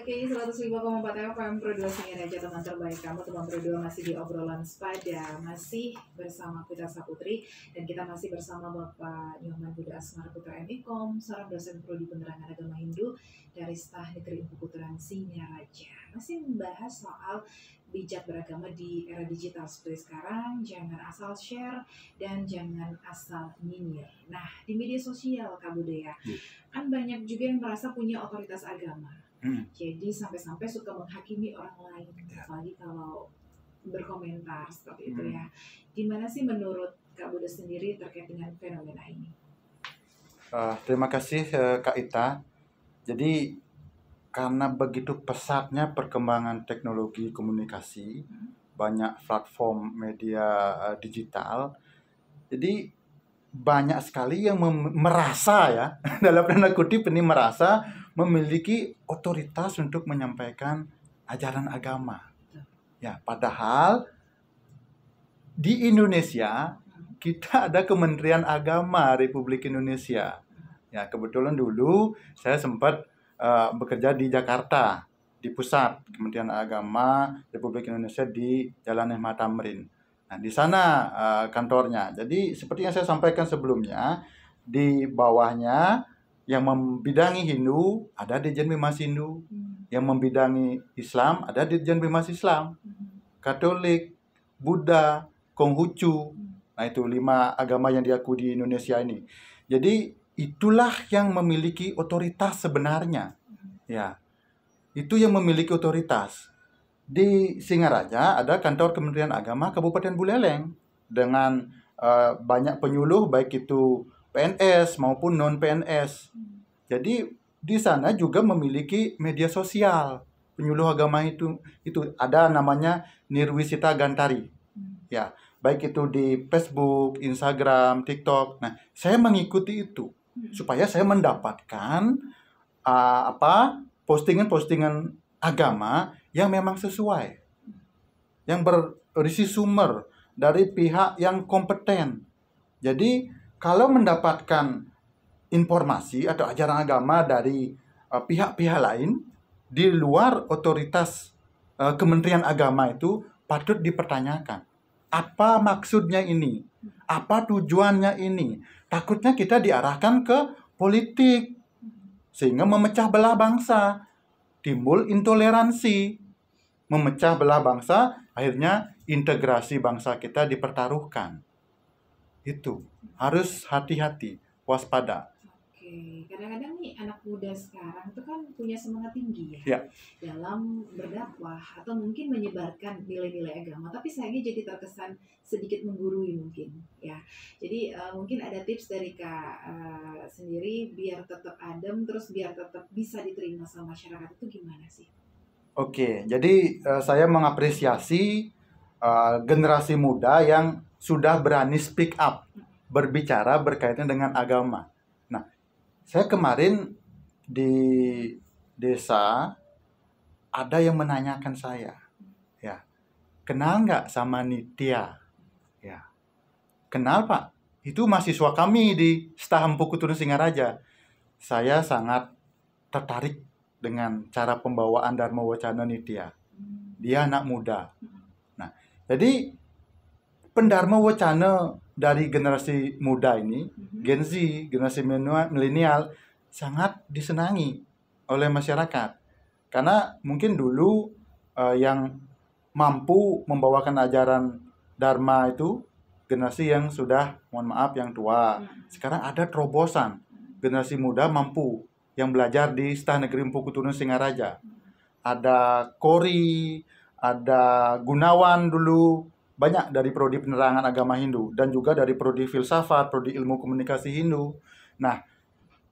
KI 105,4 FM Pro 2 Singaraja, teman terbaik kamu. Teman Pro 2 masih di obrolan sepada, masih bersama Putra Saputri, dan kita masih bersama Bapak Nyoman Budha Asmara Putra MIKOM, seorang dosen prodi penerangan agama Hindu dari Stah Negeri Empu Putran Singaraja. Masih membahas soal bijak beragama di era digital seperti sekarang. Jangan asal share dan jangan asal nyinyir. Nah, di media sosial Kak Budha ya, kan banyak juga yang merasa punya otoritas agama. Jadi sampai-sampai suka menghakimi orang lain, apalagi kalau berkomentar seperti itu ya. Gimana sih menurut Kak Budha sendiri terkait dengan fenomena ini? Terima kasih Kak Ita. Jadi karena begitu pesatnya perkembangan teknologi komunikasi, banyak platform media digital, jadi banyak sekali yang merasa ya, dalam tanda kutip ini merasa memiliki otoritas untuk menyampaikan ajaran agama. Ya, padahal di Indonesia kita ada Kementerian Agama Republik Indonesia. Ya, kebetulan dulu saya sempat bekerja di Jakarta, di pusat Kementerian Agama Republik Indonesia di Jalan Mh. Tamrin. Nah, di sana kantornya. Jadi seperti yang saya sampaikan sebelumnya, di bawahnya yang membidangi Hindu ada Dirjen Bimas Hindu, yang membidangi Islam ada Dirjen Bimas Islam, Katolik, Buddha, Konghucu. Nah, itu 5 agama yang diakui di Indonesia ini. Jadi itulah yang memiliki otoritas sebenarnya. Ya, itu yang memiliki otoritas. Di Singaraja ada kantor Kementerian Agama Kabupaten Buleleng dengan banyak penyuluh baik itu PNS maupun non PNS. Jadi di sana juga memiliki media sosial penyuluh agama itu ada namanya Nirwisita Gantari. Ya, baik itu di Facebook, Instagram, TikTok. Nah, saya mengikuti itu supaya saya mendapatkan postingan-postingan agama yang memang sesuai, yang berisi sumber dari pihak yang kompeten. Jadi kalau mendapatkan informasi atau ajaran agama dari pihak-pihak lain di luar otoritas Kementerian Agama itu patut dipertanyakan. Apa maksudnya ini? Apa tujuannya ini? Takutnya kita diarahkan ke politik sehingga memecah belah bangsa. Timbul intoleransi, memecah belah bangsa, akhirnya integrasi bangsa kita dipertaruhkan. Itu harus hati-hati, waspada. Oke, kadang-kadang nih anak muda sekarang itu kan punya semangat tinggi ya, dalam berdakwah atau mungkin menyebarkan nilai-nilai agama, tapi sayangnya jadi terkesan sedikit menggurui mungkin ya. Jadi mungkin ada tips dari Kak sendiri biar tetap adem, terus biar tetap bisa diterima sama masyarakat, itu gimana sih? Oke, jadi saya mengapresiasi generasi muda yang sudah berani speak up, berbicara berkaitan dengan agama. Nah, saya kemarin di desa ada yang menanyakan saya, ya, kenal nggak sama Nitya? Ya, kenal Pak. Itu mahasiswa kami di Stah Empu Putran Singaraja. Saya sangat tertarik dengan cara pembawaan Dharma Wacana Nitya. Dia anak muda. Nah, jadi pendharma wacana dari generasi muda ini, Gen Z, generasi milenial, sangat disenangi oleh masyarakat. Karena mungkin dulu yang mampu membawakan ajaran Dharma itu generasi yang sudah, mohon maaf, yang tua. Sekarang ada terobosan generasi muda mampu yang belajar di Stah Negeri Empu Putran Singaraja. Ada Kori, ada Gunawan dulu, banyak dari prodi penerangan agama Hindu dan juga dari prodi filsafat, prodi ilmu komunikasi Hindu. Nah,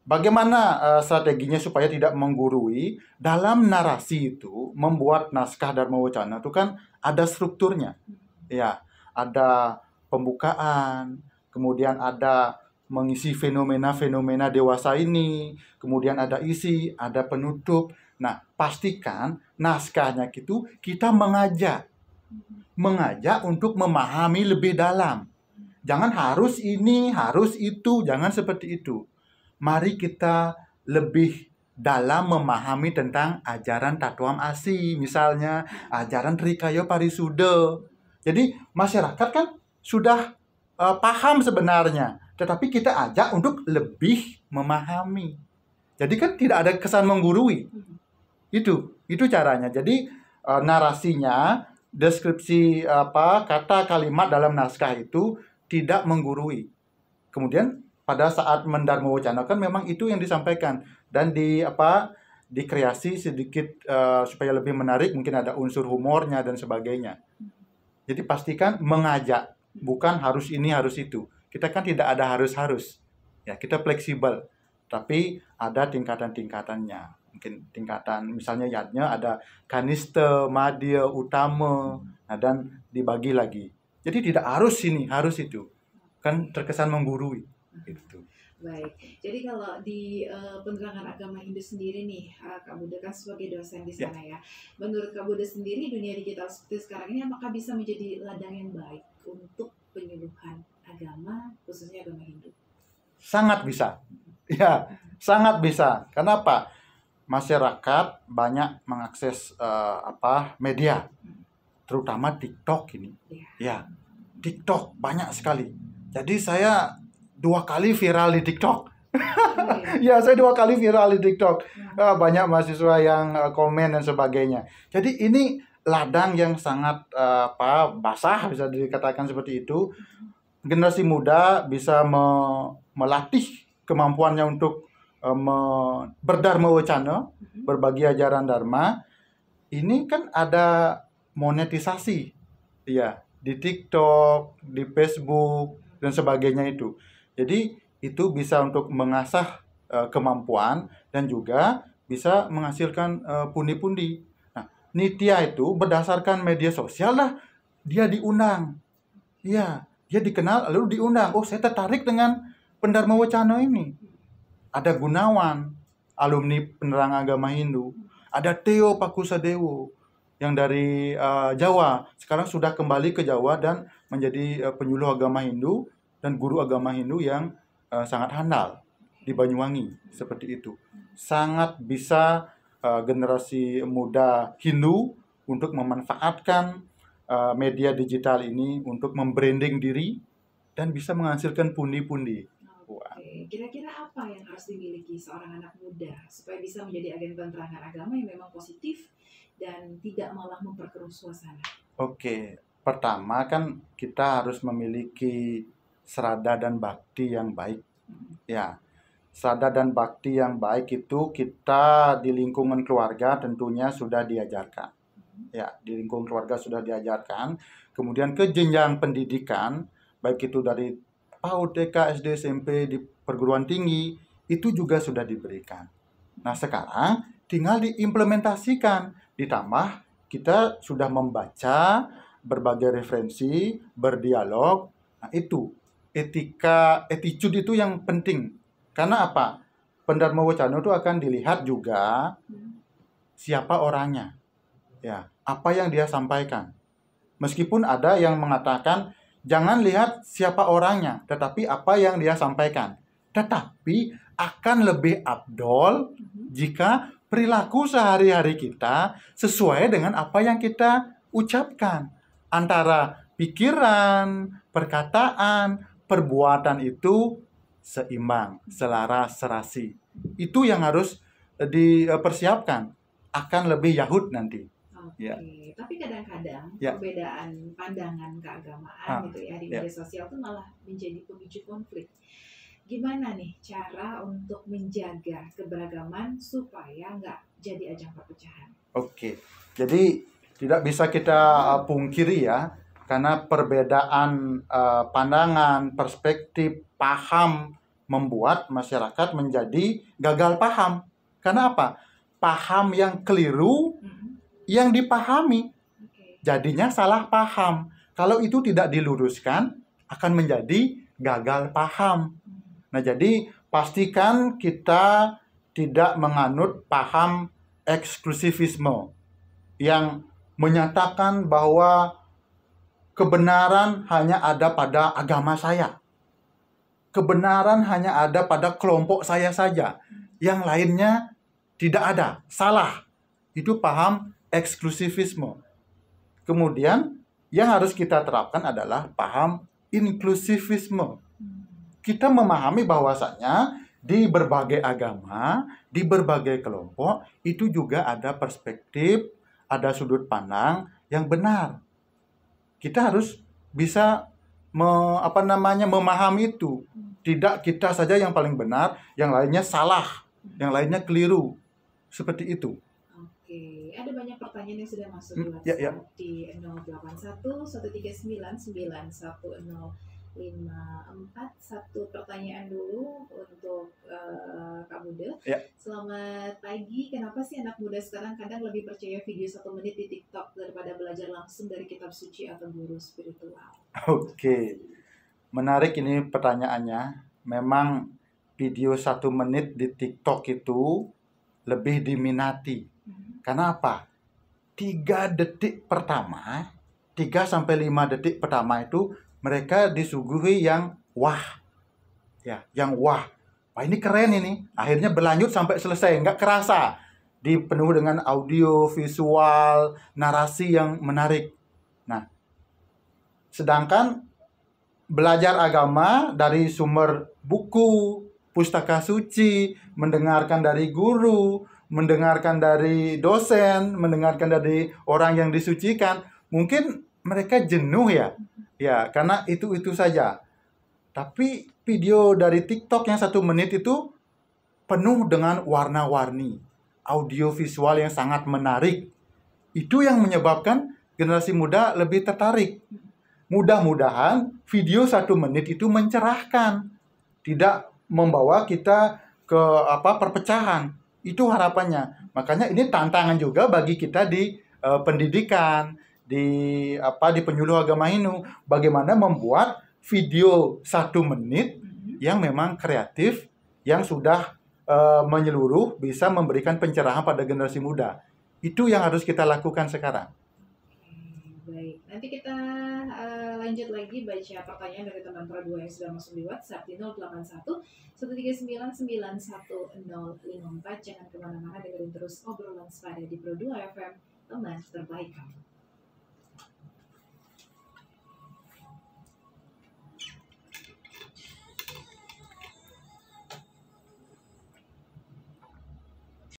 bagaimana strateginya supaya tidak menggurui? Dalam narasi itu, membuat naskah Dharma Wacana itu kan ada strukturnya. Ya, ada pembukaan, kemudian ada mengisi fenomena-fenomena dewasa ini, kemudian ada isi, ada penutup. Nah, pastikan naskahnya itu kita mengajak untuk memahami lebih dalam. Jangan harus ini, harus itu, jangan seperti itu. Mari kita lebih dalam memahami tentang ajaran Tatuam Asi, misalnya ajaran Trikaya Parisuda. Jadi masyarakat kan sudah paham sebenarnya, tetapi kita ajak untuk lebih memahami. Jadi kan tidak ada kesan menggurui. Itu caranya. Jadi narasinya, deskripsi kata kalimat dalam naskah itu tidak menggurui. Kemudian pada saat mendharma wacanakan memang itu yang disampaikan dan dikreasi sedikit supaya lebih menarik, mungkin ada unsur humornya dan sebagainya. Jadi pastikan mengajak, bukan harus ini harus itu. Kita kan tidak ada harus-harus. Ya, kita fleksibel. Tapi ada tingkatan-tingkatannya. Mungkin tingkatan misalnya yatnya ada kanista, madya, utama, dan dibagi lagi. Jadi tidak harus ini, harus itu. Kan terkesan menggurui gitu. Baik, jadi kalau di penerangan agama Hindu sendiri nih, Kak Budha kan sebagai dosen di sana ya. Menurut Kak Budha sendiri, dunia digital seperti sekarang ini apakah bisa menjadi ladang yang baik untuk penyuluhan agama, khususnya agama Hindu? Sangat bisa, ya, sangat bisa. Kenapa? Masyarakat banyak mengakses media, terutama TikTok ini. Ya, TikTok banyak sekali. Jadi saya 2 kali viral di TikTok. Ya, saya 2 kali viral di TikTok. Banyak mahasiswa yang komen dan sebagainya. Jadi ini ladang yang sangat basah, bisa dikatakan seperti itu. Generasi muda bisa melatih kemampuannya untuk berdharma wacana, berbagi ajaran dharma. Ini kan ada monetisasi, ya, di TikTok, di Facebook dan sebagainya itu. Jadi itu bisa untuk mengasah kemampuan dan juga bisa menghasilkan pundi-pundi. Nah, Nitya itu berdasarkan media sosial lah dia diundang. Iya, dia dikenal lalu diundang. Oh, saya tertarik dengan pendharma wacana ini. Ada Gunawan, alumni penerang agama Hindu. Ada Theo Pakusadewo yang dari Jawa. Sekarang sudah kembali ke Jawa dan menjadi penyuluh agama Hindu dan guru agama Hindu yang sangat handal di Banyuwangi, seperti itu. Sangat bisa generasi muda Hindu untuk memanfaatkan media digital ini untuk membranding diri dan bisa menghasilkan pundi-pundi. Oke, kira-kira apa yang harus dimiliki seorang anak muda supaya bisa menjadi agen penerangan agama yang memang positif dan tidak malah memperkeruh suasana? Oke, pertama kan kita harus memiliki srada dan bakti yang baik. Ya, srada dan bakti yang baik itu kita di lingkungan keluarga tentunya sudah diajarkan. Ya, di lingkungan keluarga sudah diajarkan. Kemudian ke jenjang pendidikan, baik itu dari PAUD, TK, SD, SMP, di perguruan tinggi, itu juga sudah diberikan. Nah, sekarang tinggal diimplementasikan. Ditambah kita sudah membaca berbagai referensi, berdialog. Nah, itu attitude itu yang penting. Karena apa? Pendharma wacana itu akan dilihat juga siapa orangnya. Ya, apa yang dia sampaikan. Meskipun ada yang mengatakan jangan lihat siapa orangnya, tetapi apa yang dia sampaikan. Tetapi akan lebih afdol jika perilaku sehari-hari kita sesuai dengan apa yang kita ucapkan. Antara pikiran, perkataan, perbuatan itu seimbang, selaras, serasi. Itu yang harus dipersiapkan. Akan lebih yahud nanti. Oke, tapi kadang-kadang perbedaan pandangan keagamaan gitu ya di media sosial itu malah menjadi pemicu konflik. Gimana nih cara untuk menjaga keberagaman supaya nggak jadi ajang perpecahan? Oke, jadi tidak bisa kita pungkiri ya, karena perbedaan pandangan, perspektif, paham membuat masyarakat menjadi gagal paham. Karena apa? Paham yang keliru yang dipahami, jadinya salah paham. Kalau itu tidak diluruskan, akan menjadi gagal paham. Nah, jadi pastikan kita tidak menganut paham eksklusivisme yang menyatakan bahwa kebenaran hanya ada pada agama saya. Kebenaran hanya ada pada kelompok saya saja. Yang lainnya Tidak ada, salah. Itu paham eksklusivisme. Kemudian yang harus kita terapkan adalah paham inklusivisme. Kita memahami bahwasanya di berbagai agama, di berbagai kelompok, itu juga ada perspektif, ada sudut pandang yang benar. Kita harus bisa memahami itu. Tidak kita saja yang paling benar, yang lainnya salah, yang lainnya keliru. Seperti itu. Oke, ada banyak pertanyaan yang sudah masuk di WhatsApp Ya. di 081 139 91054. Satu pertanyaan dulu untuk Kak Bude. Ya. Selamat pagi. Kenapa sih anak muda sekarang kadang lebih percaya video 1 menit di TikTok daripada belajar langsung dari kitab suci atau guru spiritual? Oke, menarik ini pertanyaannya. Memang video 1 menit di TikTok itu lebih diminati. Karena apa? 3 detik pertama, 3-5 detik pertama itu mereka disuguhi yang wah. Ya, yang wah. Wah, ini keren ini. Akhirnya berlanjut sampai selesai, nggak kerasa. Dipenuhi dengan audio, visual, narasi yang menarik. Nah, sedangkan belajar agama dari sumber buku, pustaka suci, mendengarkan dari guru, mendengarkan dari dosen, mendengarkan dari orang yang disucikan, mungkin mereka jenuh ya. Ya, karena itu saja. Tapi video dari TikTok yang 1 menit itu penuh dengan warna-warni, audio visual yang sangat menarik. Itu yang menyebabkan generasi muda lebih tertarik. Mudah-mudahan video 1 menit itu mencerahkan, tidak membawa kita ke perpecahan. Itu harapannya. Makanya ini tantangan juga bagi kita di pendidikan, di penyuluh agama Hindu, bagaimana membuat video 1 menit yang memang kreatif, yang sudah menyeluruh, bisa memberikan pencerahan pada generasi muda. Itu yang harus kita lakukan sekarang. Baik, nanti kita lanjut lagi baca pertanyaan dari teman Pro 2 yang sudah masuk di WhatsApp di 081 139 91054. Jangan kemana-mana, dengerin terus obrolan Spada di Pro 2 FM, teman terbaik kamu.